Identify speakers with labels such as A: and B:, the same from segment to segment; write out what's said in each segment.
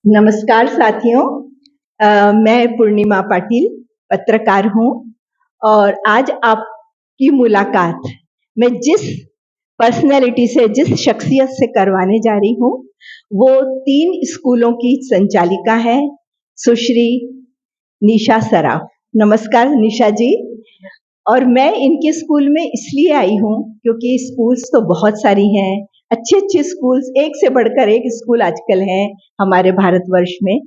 A: नमस्कार साथियों। मैं पूर्णिमा पाटिल पत्रकार हूँ और आज आपकी मुलाकात मैं जिस पर्सनैलिटी से, जिस शख्सियत से करवाने जा रही हूँ वो 3 स्कूलों की संचालिका है सुश्री निशा सराफ। नमस्कार निशा जी। और मैं इनके स्कूल में इसलिए आई हूँ क्योंकि स्कूल्स तो बहुत सारी हैं, अच्छे स्कूल्स एक से बढ़कर एक स्कूल आजकल हैं हमारे भारतवर्ष में।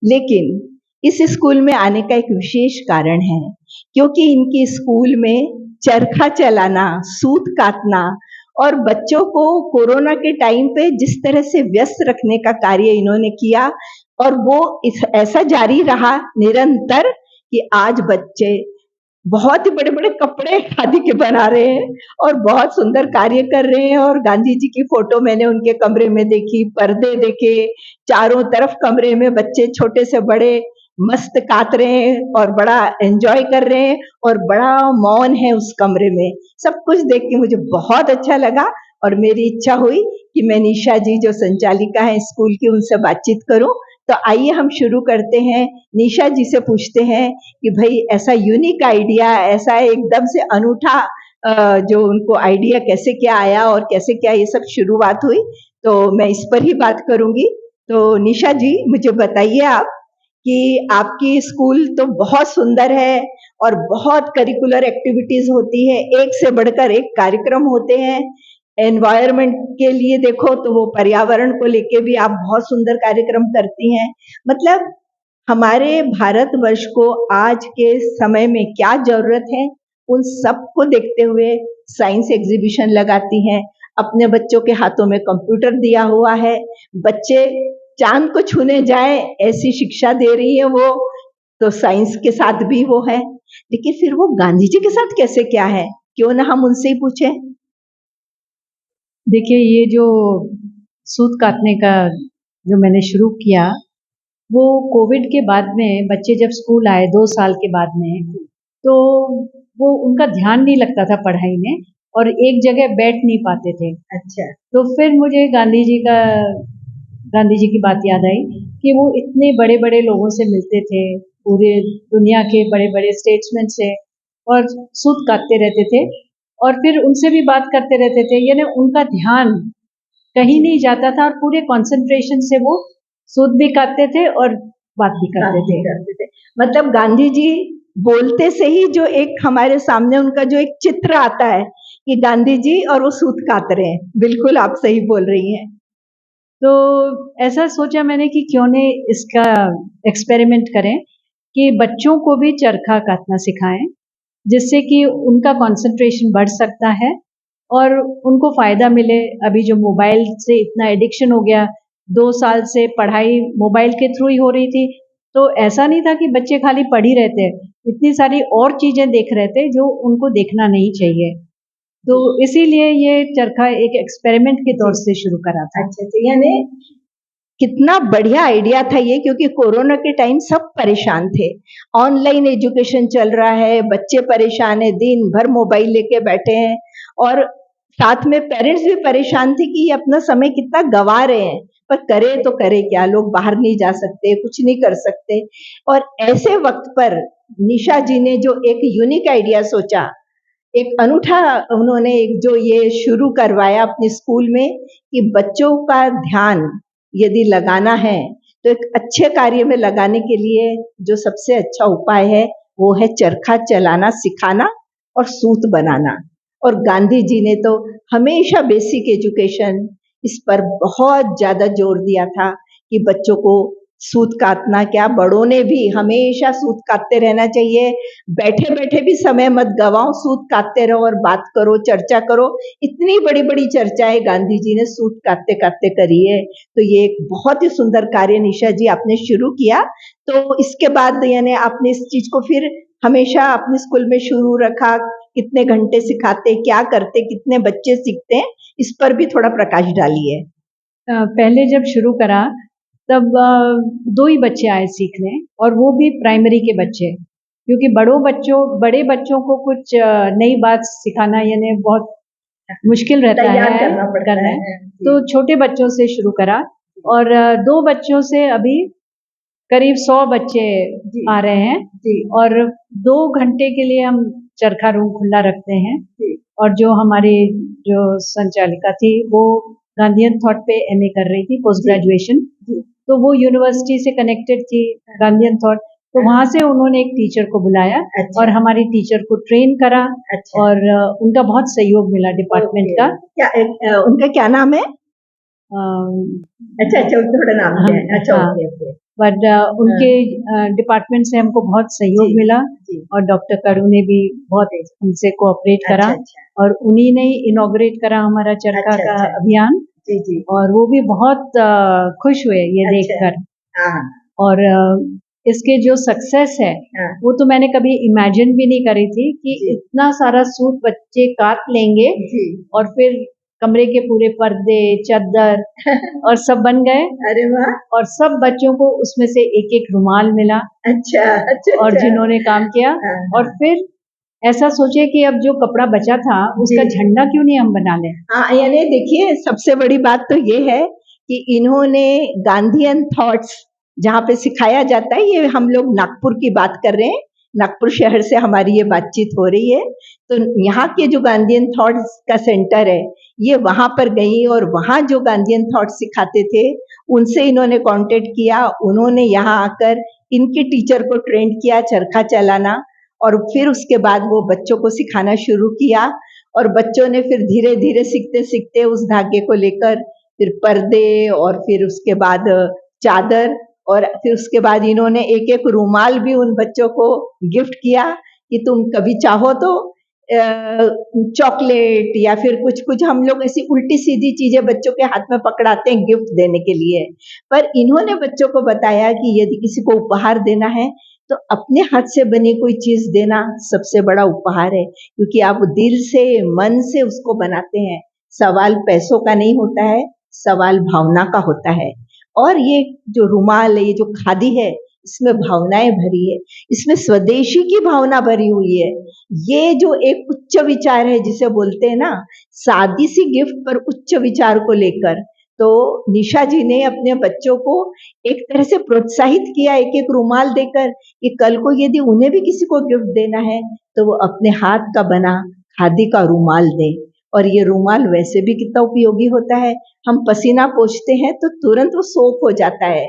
A: लेकिन इस स्कूल में आने का एक विशेष कारण है क्योंकि इनके स्कूल में चरखा चलाना, सूत काटना और बच्चों को कोरोना के टाइम पे जिस तरह से व्यस्त रखने का कार्य इन्होंने किया और वो ऐसा जारी रहा निरंतर कि आज बच्चे बहुत ही बड़े-बड़े कपड़े खादी के बना रहे हैं और बहुत सुंदर कार्य कर रहे हैं। और गांधी जी की फोटो मैंने उनके कमरे में देखी, पर्दे देखे, चारों तरफ कमरे में बच्चे छोटे से बड़े मस्त काट रहे हैं और बड़ा एंजॉय कर रहे हैं और बड़ा मौन है उस कमरे में। सब कुछ देख के मुझे बहुत अच्छा लगा और मेरी इच्छा हुई कि मैं निशा जी जो संचालिका है स्कूल की उनसे बातचीत करूं। तो आइए हम शुरू करते हैं। निशा जी से पूछते हैं कि भाई ऐसा यूनिक आइडिया, ऐसा एकदम से अनूठा जो उनको आइडिया कैसे क्या आया और कैसे क्या ये सब शुरुआत हुई, तो मैं इस पर ही बात करूंगी। तो निशा जी मुझे बताइए आप कि आपकी स्कूल तो बहुत सुंदर है और बहुत करिकुलर एक्टिविटीज होती है, एक से बढ़कर एक कार्यक्रम होते हैं। एनवायरनमेंट के लिए देखो तो वो पर्यावरण को लेके भी आप बहुत सुंदर कार्यक्रम करती हैं। मतलब हमारे भारतवर्ष को आज के समय में क्या जरूरत है उन सब को देखते हुए साइंस एग्जीबिशन लगाती हैं। अपने बच्चों के हाथों में कंप्यूटर दिया हुआ है, बच्चे चांद को छूने जाए ऐसी शिक्षा दे रही है वो। तो साइंस के साथ भी वो है, लेकिन फिर वो गांधी जी के साथ कैसे क्या है, क्यों ना हम उनसे ही पूछे।
B: देखिए, ये जो सूत काटने का जो मैंने शुरू किया वो कोविड के बाद में बच्चे जब स्कूल आए 2 साल के बाद में, तो वो उनका ध्यान नहीं लगता था पढ़ाई में और एक जगह बैठ नहीं पाते थे।
A: अच्छा।
B: तो फिर मुझे गांधी जी की बात याद आई कि वो इतने बड़े-बड़े लोगों से मिलते थे, पूरे दुनिया के बड़े-बड़े स्टेट्समैन से, और सूत काटते रहते थे और फिर उनसे भी बात करते रहते थे। यानी उनका ध्यान कहीं नहीं जाता था और पूरे कंसंट्रेशन से वो सूत भी काटते थे और बात भी करते थे।
A: मतलब गांधी जी बोलते से ही जो एक हमारे सामने उनका जो एक चित्र आता है कि गांधी जी और वो सूत काट रहे हैं। बिल्कुल आप सही बोल रही हैं।
B: तो ऐसा सोचा मैंने कि क्यों नहीं इसका एक्सपेरिमेंट करें कि बच्चों को भी चरखा काटना सिखाएं, जिससे कि उनका कंसंट्रेशन बढ़ सकता है और उनको फ़ायदा मिले। अभी जो मोबाइल से इतना एडिक्शन हो गया, 2 साल से पढ़ाई मोबाइल के थ्रू ही हो रही थी, तो ऐसा नहीं था कि बच्चे खाली पढ़ ही रहे थे, इतनी सारी और चीज़ें देख रहे थे जो उनको देखना नहीं चाहिए। तो इसीलिए ये चरखा एक एक्सपेरिमेंट के तौर से शुरू करा था।
A: अच्छा, तो यानी कितना बढ़िया आइडिया था ये, क्योंकि कोरोना के टाइम सब परेशान थे। ऑनलाइन एजुकेशन चल रहा है, बच्चे परेशान है, दिन भर मोबाइल लेके बैठे हैं और साथ में पेरेंट्स भी परेशान थे कि ये अपना समय कितना गंवा रहे हैं। पर करे तो करे क्या, लोग बाहर नहीं जा सकते, कुछ नहीं कर सकते। और ऐसे वक्त पर निशा जी ने जो एक यूनिक आइडिया सोचा, एक अनूठा उन्होंने एक जो ये शुरू करवाया अपने स्कूल में कि बच्चों का ध्यान यदि लगाना है तो एक अच्छे कार्य में लगाने के लिए जो सबसे अच्छा उपाय है वो है चरखा चलाना सिखाना और सूत बनाना। और गांधी जी ने तो हमेशा बेसिक एजुकेशन इस पर बहुत ज्यादा जोर दिया था कि बच्चों को सूत काटना क्या, बड़ों ने भी हमेशा सूत काटते रहना चाहिए। बैठे बैठे भी समय मत गवाओ, सूत काटते रहो और बात करो, चर्चा करो। इतनी बड़ी बड़ी चर्चाएं गांधी जी ने सूत काटते काटते करी है। तो ये एक बहुत ही सुंदर कार्य निशा जी आपने शुरू किया। तो इसके बाद यानी आपने इस चीज को फिर हमेशा अपने स्कूल में शुरू रखा, कितने घंटे सिखाते, क्या करते, कितने बच्चे सीखते हैं, इस पर भी थोड़ा प्रकाश डालिए।
B: पहले जब शुरू करा तब 2 ही बच्चे आए सीखने और वो भी प्राइमरी के बच्चे, क्योंकि बड़े बच्चों को कुछ नई बात सिखाना यानी बहुत मुश्किल रहता है,
A: करना
B: तो छोटे बच्चों से शुरू करा और 2 बच्चों से अभी करीब 100 बच्चे
A: जी।
B: आ रहे हैं
A: जी
B: और 2 घंटे के लिए हम चरखा रूम खुला रखते हैं।
A: जी
B: और जो हमारी जो संचालिका थी वो गांधीयन थॉट पे एमए कर रही थी, पोस्ट
A: जी।
B: ग्रेजुएशन,
A: जी
B: तो वो यूनिवर्सिटी से कनेक्टेड थी गांधीयन थॉट, तो वहाँ से उन्होंने एक टीचर को बुलाया
A: अच्छा।
B: और हमारी टीचर को ट्रेन करा।
A: अच्छा।
B: और उनका बहुत सहयोग मिला डिपार्टमेंट का।
A: क्या उनका क्या नाम है?
B: अम,
A: अच्छा अच्छा, थोड़ा नाम क्या है? अच्छा,
B: हाँ,
A: ओके ओके।
B: बट उनके डिपार्टमेंट से हमको बहुत सहयोग
A: जी,
B: मिला
A: जी।
B: और डॉक्टर करू ने भी बहुत हमसे कोऑपरेट करा।
A: अच्छा अच्छा
B: और उन्हीं ने इनॉग्रेट करा हमारा चरखा
A: अच्छा
B: का
A: अच्छा।
B: अभियान।
A: जी जी।
B: और वो भी बहुत खुश हुए ये
A: अच्छा।
B: देखकर।
A: हाँ
B: और इसके जो सक्सेस है
A: हाँ।
B: वो तो मैंने कभी इमेजिन भी नहीं करी थी कि
A: जी।
B: इतना सारा सूत बच्चे काट लेंगे
A: जी।
B: और फिर कमरे के पूरे पर्दे, चद्दर और सब बन गए।
A: अरे वाह।
B: और सब बच्चों को उसमें से एक एक रुमाल मिला
A: अच्छा अच्छा
B: और
A: अच्छा।
B: जिन्होंने काम किया।
A: हाँ,
B: और फिर ऐसा सोचे कि अब जो कपड़ा बचा था उसका
A: जी।
B: झंडा क्यों नहीं हम बना लें।
A: हाँ, यानी देखिए सबसे बड़ी बात तो ये है कि इन्होंने गांधीयन थॉट्स जहाँ पे सिखाया जाता है, ये हम लोग नागपुर की बात कर रहे हैं, नागपुर शहर से हमारी ये बातचीत हो रही है, तो यहाँ के जो गांधीयन थॉट्स का सेंटर है ये वहाँ पर गई और वहाँ जो गांधीयन थॉट्स सिखाते थे उनसे इन्होंने कांटेक्ट किया। उन्होंने यहाँ आकर इनके टीचर को ट्रेंड किया चरखा चलाना और फिर उसके बाद वो बच्चों को सिखाना शुरू किया और बच्चों ने फिर धीरे धीरे सीखते सीखते उस धागे को लेकर फिर पर्दे और फिर उसके बाद चादर और फिर उसके बाद इन्होंने एक एक रुमाल भी उन बच्चों को गिफ्ट किया कि तुम कभी चाहो तो चॉकलेट या फिर कुछ कुछ हम लोग ऐसी उल्टी सीधी चीजें बच्चों के हाथ में पकड़ाते हैं गिफ्ट देने के लिए, पर इन्होंने बच्चों को बताया कि यदि किसी को उपहार देना है तो अपने हाथ से बनी कोई चीज देना सबसे बड़ा उपहार है, क्योंकि आप दिल से मन से उसको बनाते हैं। सवाल पैसों का नहीं होता है, सवाल भावना का होता है। और ये जो रुमाल है, ये जो खादी है, इसमें भावनाएं भरी है, इसमें स्वदेशी की भावना भरी हुई है। ये जो एक उच्च विचार है जिसे बोलते हैं ना, सादी सी गिफ्ट पर उच्च विचार को लेकर, तो निशा जी ने अपने बच्चों को एक तरह से प्रोत्साहित किया एक एक रुमाल देकर कि कल को यदि उन्हें भी किसी को गिफ्ट देना है तो वो अपने हाथ का बना खादी का रुमाल दे। और ये रुमाल वैसे भी कितना उपयोगी होता है, हम पसीना पोंछते हैं तो तुरंत वो सोख हो जाता है,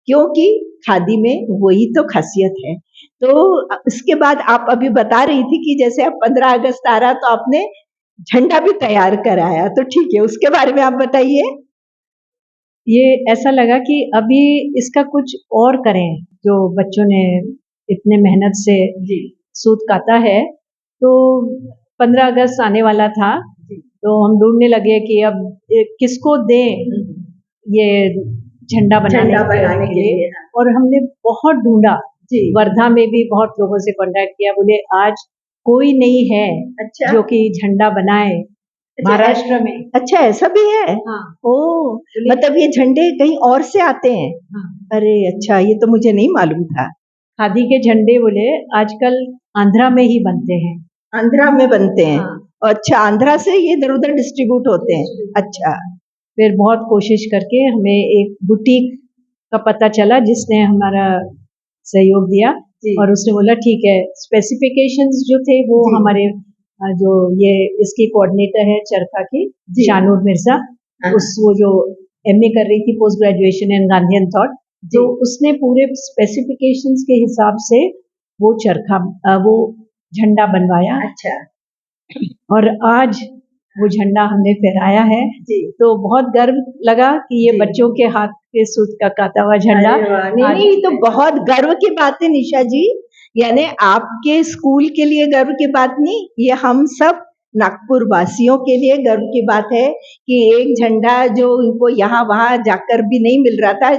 A: क्योंकि खादी में वही तो खासियत है। तो इसके बाद आप अभी बता रही थी कि जैसे अब 15 अगस्त आ रहा तो आपने झंडा भी तैयार कराया, तो ठीक है उसके बारे में आप बताइए।
B: ये ऐसा लगा कि अभी इसका कुछ और करें, जो बच्चों ने इतने मेहनत से
A: जी
B: सूत काता है। तो 15 अगस्त आने वाला था
A: जी।
B: तो हम ढूंढने लगे कि अब किसको दें ये झंडा बनाने के लिए।
A: हाँ।
B: और हमने बहुत ढूंढा,
A: जी
B: वर्धा में भी बहुत लोगों से कांटेक्ट किया, बोले आज कोई नहीं है
A: अच्छा
B: जो कि झंडा बनाए महाराष्ट्र में।
A: अच्छा ऐसा भी है।
B: हाँ,
A: ओ मतलब ये झंडे कहीं और से आते हैं।
B: हाँ।
A: अरे अच्छा, ये तो मुझे नहीं मालूम था।
B: खादी के झंडे बोले आजकल आंध्रा में ही बनते हैं।
A: आंध्रा में बनते हैं।
B: हाँ।
A: अच्छा, आंध्रा से ये इधर उधर डिस्ट्रीब्यूट होते हैं। अच्छा
B: फिर बहुत कोशिश करके हमें एक बुटीक का पता चला जिसने हमारा सहयोग दिया।
A: जी।
B: और उसने बोला ठीक है, स्पेसिफिकेशंस जो थे वो
A: जी।
B: हमारे जो ये इसकी कोऑर्डिनेटर है चरखा की
A: जी।
B: शानूर मिर्जा,
A: हाँ।
B: वो जो एमए कर रही थी post graduation in Gandhian thought, तो उसने पूरे स्पेसिफिकेशंस के हिसाब से वो चरखा वो झंडा बनवाया।
A: अच्छा।
B: और आज वो झंडा हमने फहराया है।
A: जी।
B: तो बहुत गर्व लगा कि ये
A: जी।
B: बच्चों के हाथ के सूत का काता हुआ झंडा।
A: अरे वाह, नहीं ये तो बहुत गर्व की बात है निशा जी, यानी आपके स्कूल के लिए गर्व की बात नहीं, ये हम सब नागपुर वासियों के लिए गर्व की बात है कि एक झंडा जो इनको यहाँ वहाँ जाकर भी नहीं मिल रहा था,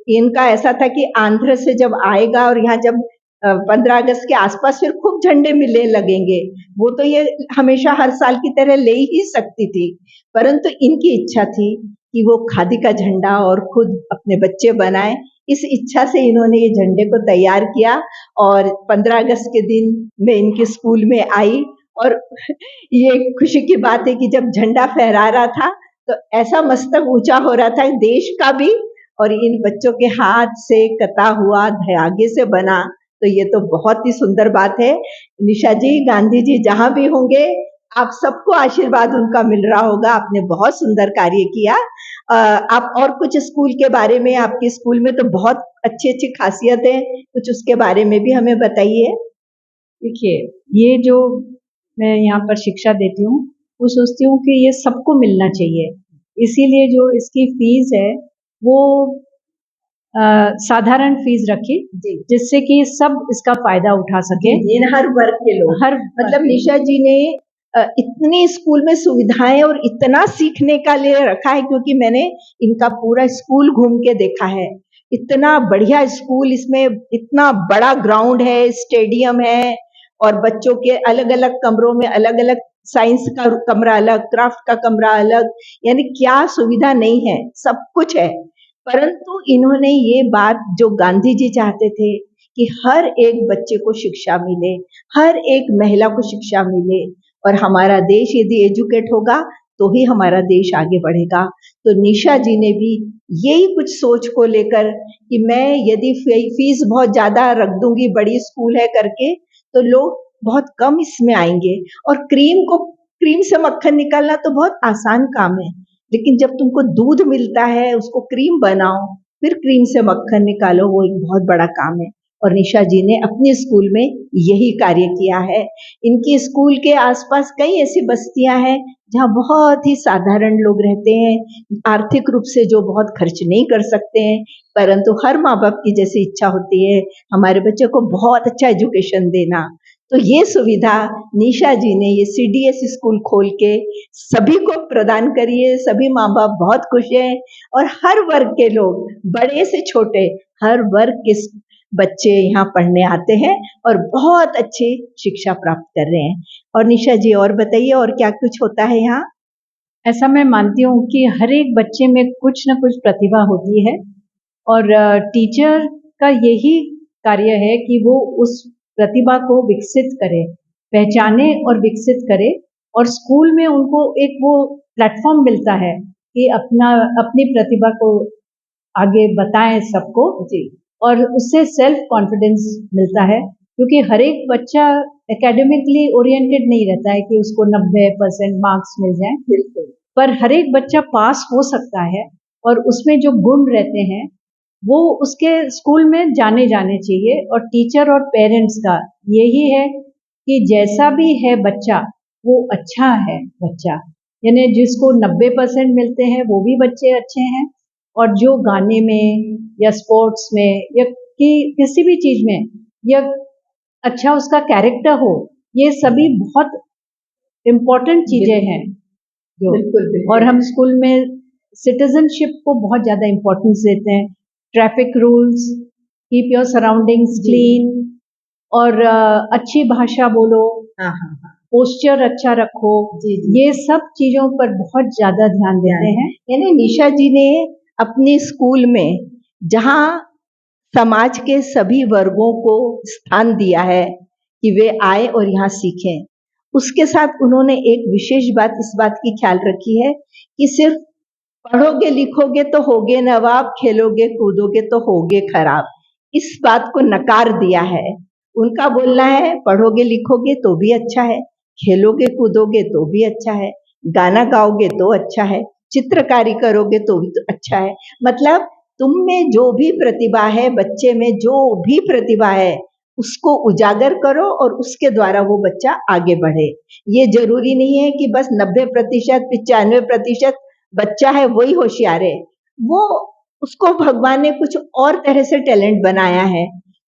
A: इनका ऐसा था कि आंध्र से जब आएगा और यहाँ जब 15 अगस्त के आसपास फिर खूब झंडे मिलने लगेंगे, वो तो ये हमेशा हर साल की तरह ले ही सकती थी, परंतु इनकी इच्छा थी कि वो खादी का झंडा और खुद अपने बच्चे बनाए। इस इच्छा से इन्होंने ये झंडे को तैयार किया और 15 अगस्त के दिन मैं इनके स्कूल में आई और ये खुशी की बात है कि जब झंडा फहरा रहा था तो ऐसा मस्तक ऊंचा हो रहा था देश का भी और इन बच्चों के हाथ से कटा हुआ धागे से बना, तो ये तो बहुत ही सुंदर बात है। निशा जी, गांधी जी जहाँ भी होंगे, आप सबको आशीर्वाद उनका मिल रहा होगा। आपने बहुत सुंदर कार्य किया। आप और कुछ स्कूल के बारे में, आपके स्कूल में तो बहुत अच्छी अच्छी खासियत है, कुछ उसके बारे में भी हमें बताइए।
B: देखिए, ये जो मैं यहाँ पर शिक्षा देती हूँ, वो सोचती हूँ कि ये सबको मिलना चाहिए। इसीलिए जो इसकी फीस है वो साधारण फीस रखी,
A: जी
B: जिससे कि सब इसका फायदा उठा सके।
A: इन हर वर्ग के लोग,
B: हर
A: मतलब निशा जी ने इतनी स्कूल में सुविधाएं और इतना सीखने का लिए रखा है, क्योंकि मैंने इनका पूरा स्कूल घूम के देखा है। इतना बढ़िया स्कूल, इसमें इतना बड़ा ग्राउंड है, स्टेडियम है, और बच्चों के अलग अलग कमरों में अलग अलग, साइंस का कमरा अलग, क्राफ्ट का कमरा अलग, यानी क्या सुविधा नहीं है, सब कुछ है। परंतु इन्होंने ये बात जो गांधी जी चाहते थे कि हर एक बच्चे को शिक्षा मिले, हर एक महिला को शिक्षा मिले, और हमारा देश यदि एजुकेट होगा तो ही हमारा देश आगे बढ़ेगा। तो निशा जी ने भी यही कुछ सोच को लेकर कि मैं यदि फीस बहुत ज्यादा रख दूंगी, बड़ी स्कूल है करके, तो लोग बहुत कम इसमें आएंगे। और क्रीम से मक्खन निकालना तो बहुत आसान काम है, लेकिन जब तुमको दूध मिलता है, उसको क्रीम बनाओ, फिर क्रीम से मक्खन निकालो, वो एक बहुत बड़ा काम है। और निशा जी ने अपने स्कूल में यही कार्य किया है। इनके स्कूल के आसपास कई ऐसी बस्तियां हैं जहाँ बहुत ही साधारण लोग रहते हैं, आर्थिक रूप से जो बहुत खर्च नहीं कर सकते हैं, परंतु हर माँ बाप की जैसी इच्छा होती है हमारे बच्चे को बहुत अच्छा एजुकेशन देना। तो ये सुविधा निशा जी ने ये CDS स्कूल खोल के सभी को प्रदान करी है। सभी माँ बाप बहुत खुश हैं, और हर वर्ग के लोग, बड़े से छोटे, हर वर्ग के बच्चे यहाँ पढ़ने आते हैं और बहुत अच्छी शिक्षा प्राप्त कर रहे हैं। और निशा जी और बताइए, और क्या कुछ होता है यहाँ?
B: ऐसा मैं मानती हूँ कि हर एक बच्चे में कुछ न कुछ प्रतिभा होती है, और टीचर का यही कार्य है कि वो उस प्रतिभा को विकसित करे, पहचाने और विकसित करे, और स्कूल में उनको एक वो प्लेटफॉर्म मिलता है कि अपनी प्रतिभा को आगे बताएं सबको
A: जी
B: और उससे सेल्फ कॉन्फिडेंस मिलता है। क्योंकि हर एक बच्चा एकेडमिकली ओरिएंटेड नहीं रहता है कि उसको 90% मार्क्स मिल जाएं,
A: बिल्कुल,
B: पर हर एक बच्चा पास हो सकता है, और उसमें जो गुण रहते हैं वो उसके स्कूल में जाने चाहिए। और टीचर और पेरेंट्स का यही है कि जैसा भी है बच्चा, वो अच्छा है बच्चा, यानी जिसको 90% मिलते हैं वो भी बच्चे अच्छे हैं, और जो गाने में या स्पोर्ट्स में या किसी भी चीज में या अच्छा उसका कैरेक्टर हो, ये सभी बहुत इम्पोर्टेंट चीजें हैं जो।
A: बिल्कुल, बिल्कुल।
B: और हम स्कूल में सिटीजनशिप को बहुत ज्यादा इम्पोर्टेंस देते हैं। Traffic rules, keep your surroundings clean, और अच्छी भाषा बोलो,
A: हाँ हाँ हाँ,
B: पोस्चर अच्छा रखो,
A: जी जी,
B: ये सब चीजों पर बहुत ज्यादा ध्यान देते हैं।
A: यानी निशा जी ने अपने स्कूल में जहाँ समाज के सभी वर्गों को स्थान दिया है कि वे आए और यहाँ सीखें, उसके साथ उन्होंने एक विशेष बात, इस बात की ख्याल रखी है कि सिर्फ पढ़ोगे लिखोगे तो होगे नवाब, खेलोगे कूदोगे तो होगे खराब, इस बात को नकार दिया है। उनका बोलना है पढ़ोगे लिखोगे तो भी अच्छा है, खेलोगे कूदोगे तो भी अच्छा है, गाना गाओगे तो अच्छा है, चित्रकारी करोगे तो भी तो अच्छा है। मतलब तुम में जो भी प्रतिभा है, बच्चे में जो भी प्रतिभा है, उसको उजागर करो और उसके द्वारा वो बच्चा आगे बढ़े। ये जरूरी नहीं है कि बस 90%, 95% बच्चा है वही होशियार है। वो, उसको भगवान ने कुछ और तरह से टैलेंट बनाया है,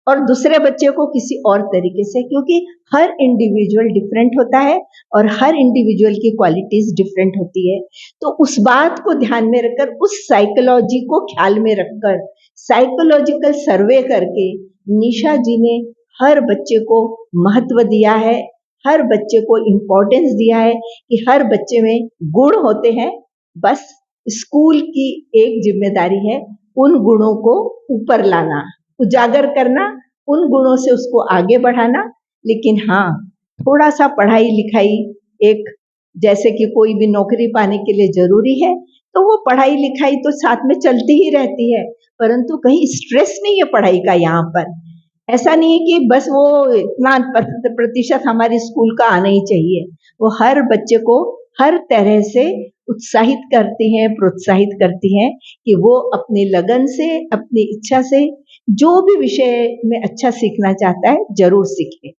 A: और दूसरे बच्चे को किसी और तरीके से, क्योंकि हर इंडिविजुअल डिफरेंट होता है और हर इंडिविजुअल की क्वालिटीज डिफरेंट होती है। तो उस बात को ध्यान में रखकर, उस साइकोलॉजी को ख्याल में रखकर, साइकोलॉजिकल सर्वे करके निशा जी ने हर बच्चे को महत्व दिया है, हर बच्चे को इम्पोर्टेंस दिया है कि हर बच्चे में गुण होते हैं। बस स्कूल की एक जिम्मेदारी है उन गुणों को ऊपर लाना, उजागर करना, उन गुणों से उसको आगे बढ़ाना। लेकिन हाँ, थोड़ा सा पढ़ाई लिखाई एक जैसे कि कोई भी नौकरी पाने के लिए जरूरी है तो वो पढ़ाई लिखाई तो साथ में चलती ही रहती है, परंतु कहीं स्ट्रेस नहीं है पढ़ाई का यहाँ पर। ऐसा नहीं है कि बस वो इतना प्रतिशत हमारे स्कूल का आना ही चाहिए। वो हर बच्चे को हर तरह से उत्साहित करती हैं, प्रोत्साहित करती हैं कि वो अपनी लगन से, अपनी इच्छा से जो भी विषय में अच्छा सीखना चाहता है जरूर सीखे।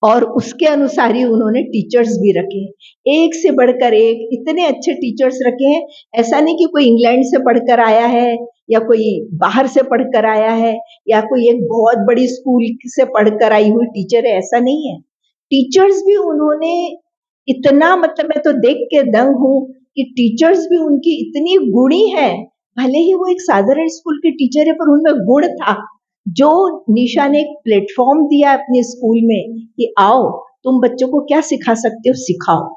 A: और उसके अनुसार ही उन्होंने टीचर्स भी रखे हैं, एक से बढ़कर एक इतने अच्छे टीचर्स रखे हैं। ऐसा नहीं कि कोई इंग्लैंड से पढ़कर आया है या कोई बाहर से पढ़कर आया है या कोई एक बहुत बड़ी स्कूल से पढ़कर आई हुई टीचर है, ऐसा नहीं है। टीचर्स भी उन्होंने इतना, मतलब मैं तो देख के दंग हूँ कि टीचर्स भी उनकी इतनी गुणी है। भले ही वो एक साधारण स्कूल की टीचर है पर उनमें गुण था। जो निशा ने एक प्लेटफॉर्म दिया अपने स्कूल में कि आओ तुम बच्चों को क्या सिखा सकते हो सिखाओ,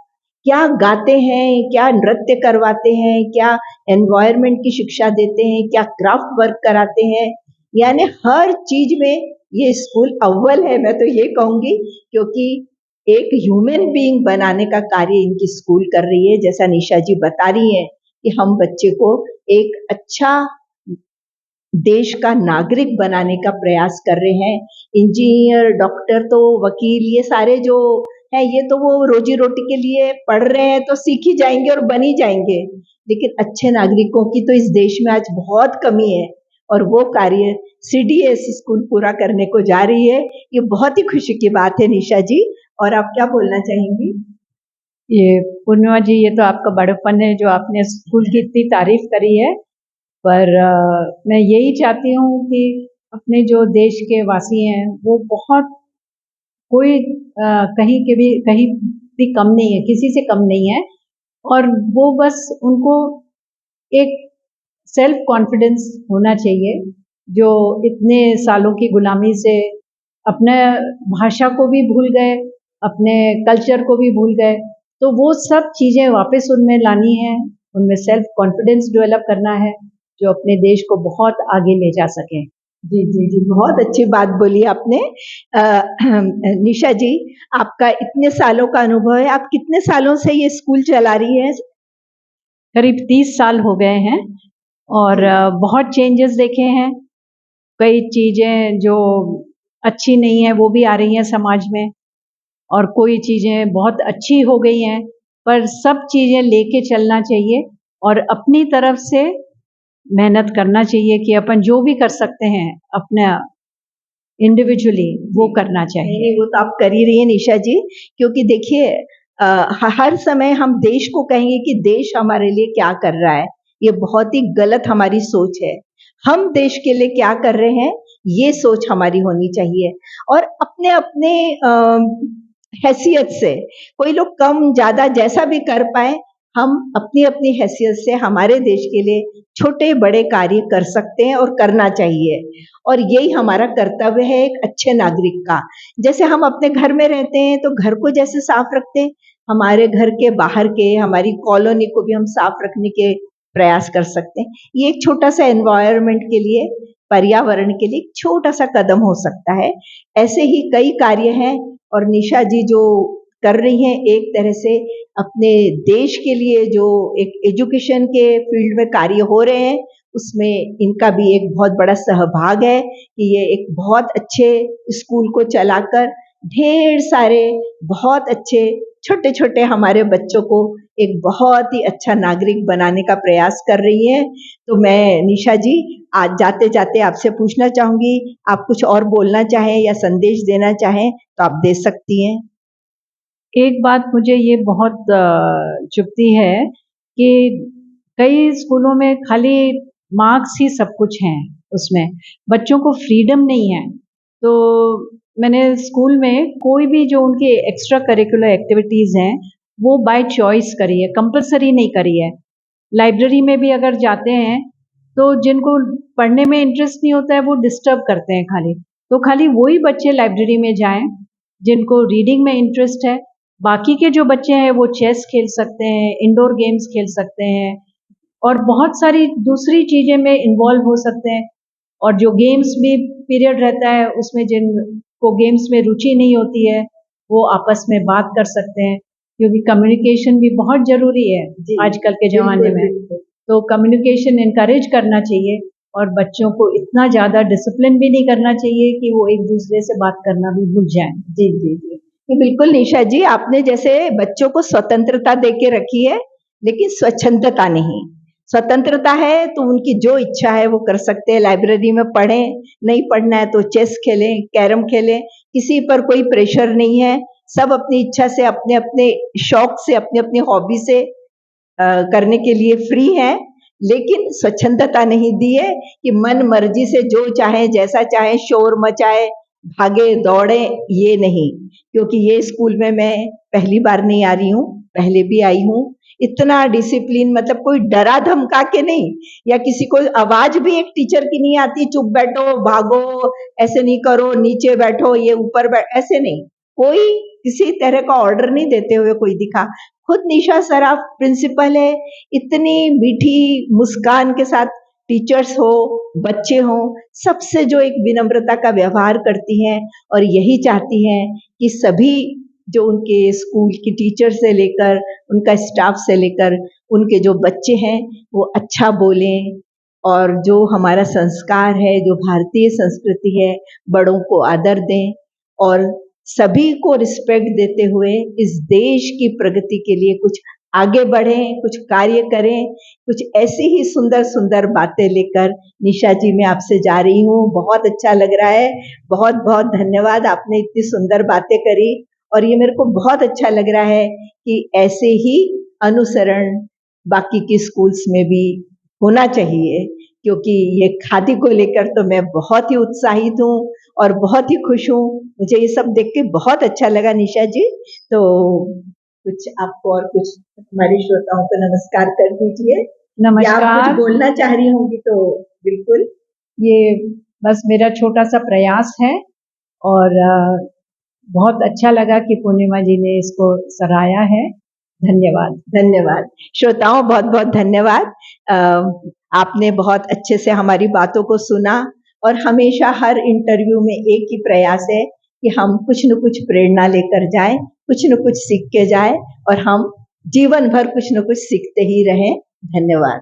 A: क्या गाते हैं, क्या नृत्य करवाते हैं, क्या एनवायरनमेंट की शिक्षा देते हैं, क्या क्राफ्ट वर्क कराते हैं, यानी हर चीज में ये स्कूल अव्वल है, मैं तो ये कहूंगी। क्योंकि एक ह्यूमन बीइंग बनाने का कार्य इनकी स्कूल कर रही है। जैसा निशा जी बता रही हैं कि हम बच्चे को एक अच्छा देश का नागरिक बनाने का प्रयास कर रहे हैं। इंजीनियर, डॉक्टर तो वकील, ये सारे जो है ये तो वो रोजी रोटी के लिए पढ़ रहे हैं तो सीख ही जाएंगे और बन ही जाएंगे, लेकिन अच्छे नागरिकों की तो इस देश में आज बहुत कमी है और वो कार्य सीडीएस स्कूल पूरा करने को जा रही है। ये बहुत ही खुशी की बात है निशा जी। और आप क्या बोलना चाहेंगी?
B: ये पूर्णिमा जी, ये तो आपका बड़प्पन है जो आपने स्कूल की इतनी तारीफ करी है। पर मैं यही चाहती हूँ कि अपने जो देश के वासी हैं वो बहुत, कोई कहीं भी कम नहीं है, किसी से कम नहीं है। और वो बस उनको एक सेल्फ कॉन्फिडेंस होना चाहिए। जो इतने सालों की गुलामी से अपने भाषा को भी भूल गए, अपने कल्चर को भी भूल गए, तो वो सब चीज़ें वापस उनमें लानी है, उनमें सेल्फ कॉन्फिडेंस डेवलप करना है जो अपने देश को बहुत आगे ले जा सके।
A: जी जी जी, बहुत अच्छी बात बोली आपने। निशा जी, आपका इतने सालों का अनुभव है, आप कितने सालों से ये स्कूल चला रही हैं?
B: करीब 30 साल हो गए हैं और बहुत चेंजेस देखे हैं। कई चीज़ें जो अच्छी नहीं है वो भी आ रही हैं समाज में, और कोई चीज़ें बहुत अच्छी हो गई हैं, पर सब चीज़ें लेके चलना चाहिए और अपनी तरफ से मेहनत करना चाहिए कि अपन जो भी कर सकते हैं अपना इंडिविजुअली वो करना चाहिए।
A: नहीं, वो तो आप कर ही रही हैं निशा जी। क्योंकि देखिए हर समय हम देश को कहेंगे कि देश हमारे लिए क्या कर रहा है, ये बहुत ही गलत हमारी सोच है। हम देश के लिए क्या कर रहे हैं ये सोच हमारी होनी चाहिए। और अपने अपने हैसियत से, कोई लोग कम ज्यादा जैसा भी कर पाए, हम अपनी अपनी हैसियत से हमारे देश के लिए छोटे बड़े कार्य कर सकते हैं और करना चाहिए। और यही हमारा कर्तव्य है एक अच्छे नागरिक का। जैसे हम अपने घर में रहते हैं तो घर को जैसे साफ रखते हैं, हमारे घर के बाहर के, हमारी कॉलोनी को भी हम साफ रखने के प्रयास कर सकते हैं। ये एक छोटा सा एनवायरनमेंट के लिए, पर्यावरण के लिए छोटा सा कदम हो सकता है। ऐसे ही कई कार्य हैं और निशा जी जो कर रही हैं एक तरह से अपने देश के लिए, जो एक एजुकेशन के फील्ड में कार्य हो रहे हैं, उसमें इनका भी एक बहुत बड़ा सहभाग है कि ये एक बहुत अच्छे स्कूल को चलाकर ढेर सारे बहुत अच्छे छोटे छोटे हमारे बच्चों को एक बहुत ही अच्छा नागरिक बनाने का प्रयास कर रही हैं। तो मैं निशा जी आज जाते जाते आपसे पूछना चाहूंगी, आप कुछ और बोलना चाहें या संदेश देना चाहें तो आप दे सकती हैं।
B: एक बात मुझे ये बहुत चुभती है कि कई स्कूलों में खाली मार्क्स ही सब कुछ हैं, उसमें बच्चों को फ्रीडम नहीं है। तो मैंने स्कूल में कोई भी जो उनकी एक्स्ट्रा करिकुलर एक्टिविटीज़ हैं वो बाय चॉइस करी है, कंपलसरी नहीं करी है। लाइब्रेरी में भी अगर जाते हैं तो जिनको पढ़ने में इंटरेस्ट नहीं होता है वो डिस्टर्ब करते हैं खाली, तो खाली वही बच्चे लाइब्रेरी में जाएं जिनको रीडिंग में इंटरेस्ट है। बाकी के जो बच्चे हैं वो चेस खेल सकते हैं, इंडोर गेम्स खेल सकते हैं और बहुत सारी दूसरी चीज़ें में इन्वॉल्व हो सकते हैं। और जो गेम्स भी पीरियड रहता है उसमें जिनको गेम्स में रुचि नहीं होती है वो आपस में बात कर सकते हैं। क्योंकि कम्युनिकेशन भी बहुत जरूरी है
A: जी,
B: आजकल के ज़माने
A: बिल्कुल,
B: में।
A: बिल्कुल।
B: तो कम्युनिकेशन इनकरेज करना चाहिए और बच्चों को इतना ज़्यादा डिसिप्लिन भी नहीं करना चाहिए कि वो एक दूसरे से बात करना भी भूल जाएं।
A: जी, जी, जी। जी, बिल्कुल निशा जी, आपने जैसे बच्चों को स्वतंत्रता दे के रखी है, लेकिन स्वच्छंदता नहीं। स्वतंत्रता है तो उनकी जो इच्छा है वो कर सकते हैं, लाइब्रेरी में पढ़ें, नहीं पढ़ना है तो चेस खेलें, कैरम खेलें, किसी पर कोई प्रेशर नहीं है। सब अपनी इच्छा से, अपने-अपने शौक से, अपनी-अपनी हॉबी से करने के लिए फ्री हैं, लेकिन स्वच्छंदता नहीं दी है कि मन मर्जी से जो चाहे, जैसा चाहे शोर मचाए, भागे दौड़े, ये नहीं। क्योंकि ये स्कूल में मैं पहली बार नहीं आ रही हूँ, पहले भी आई हूँ। इतना डिसिप्लिन, मतलब कोई डरा धमका के नहीं, या किसी को आवाज भी एक टीचर की नहीं आती, चुप बैठो, भागो, ऐसे नहीं करो, नीचे बैठो, ये ऊपर ऐसे नहीं। कोई किसी तरह का ऑर्डर नहीं देते हुए कोई दिखा। खुद निशा सराफ प्रिंसिपल है, इतनी मीठी मुस्कान के साथ टीचर्स हो, बच्चे हो, सबसे जो एक विनम्रता का व्यवहार करती हैं और यही चाहती हैं कि सभी जो उनके स्कूल की टीचर से लेकर, उनका स्टाफ से लेकर, उनके जो बच्चे हैं वो अच्छा बोलें, और जो हमारा संस्कार है, जो भारतीय संस्कृति है, बड़ों को आदर दें और सभी को रिस्पेक्ट देते हुए इस देश की प्रगति के लिए कुछ आगे बढ़ें, कुछ कार्य करें, कुछ ऐसी ही सुंदर सुंदर बातें लेकर। निशा जी, मैं आपसे जा रही हूँ, बहुत अच्छा लग रहा है, बहुत बहुत धन्यवाद, आपने इतनी सुंदर बातें करी और ये मेरे को बहुत अच्छा लग रहा है कि ऐसे ही अनुसरण बाकी के स्कूल्स में भी होना चाहिए, क्योंकि ये खादी को लेकर तो मैं बहुत ही उत्साहित हूँ और बहुत ही खुश हूँ। मुझे ये सब देख के बहुत अच्छा लगा निशा जी। तो कुछ आपको और कुछ हमारे श्रोताओं को नमस्कार कर दीजिए, या आप कुछ
B: नमस्कार।
A: बोलना चाह रही होंगी तो बिल्कुल।
B: ये बस मेरा छोटा सा प्रयास है और बहुत अच्छा लगा कि पूर्णिमा जी ने इसको सराहा है। धन्यवाद।
A: धन्यवाद। श्रोताओं, बहुत बहुत धन्यवाद। आपने बहुत अच्छे से हमारी बातों को सुना और हमेशा हर इंटरव्यू में एक ही प्रयास है कि हम कुछ न कुछ प्रेरणा लेकर जाएं, कुछ न कुछ सीख के जाएं और हम जीवन भर कुछ न कुछ सीखते ही रहें। धन्यवाद।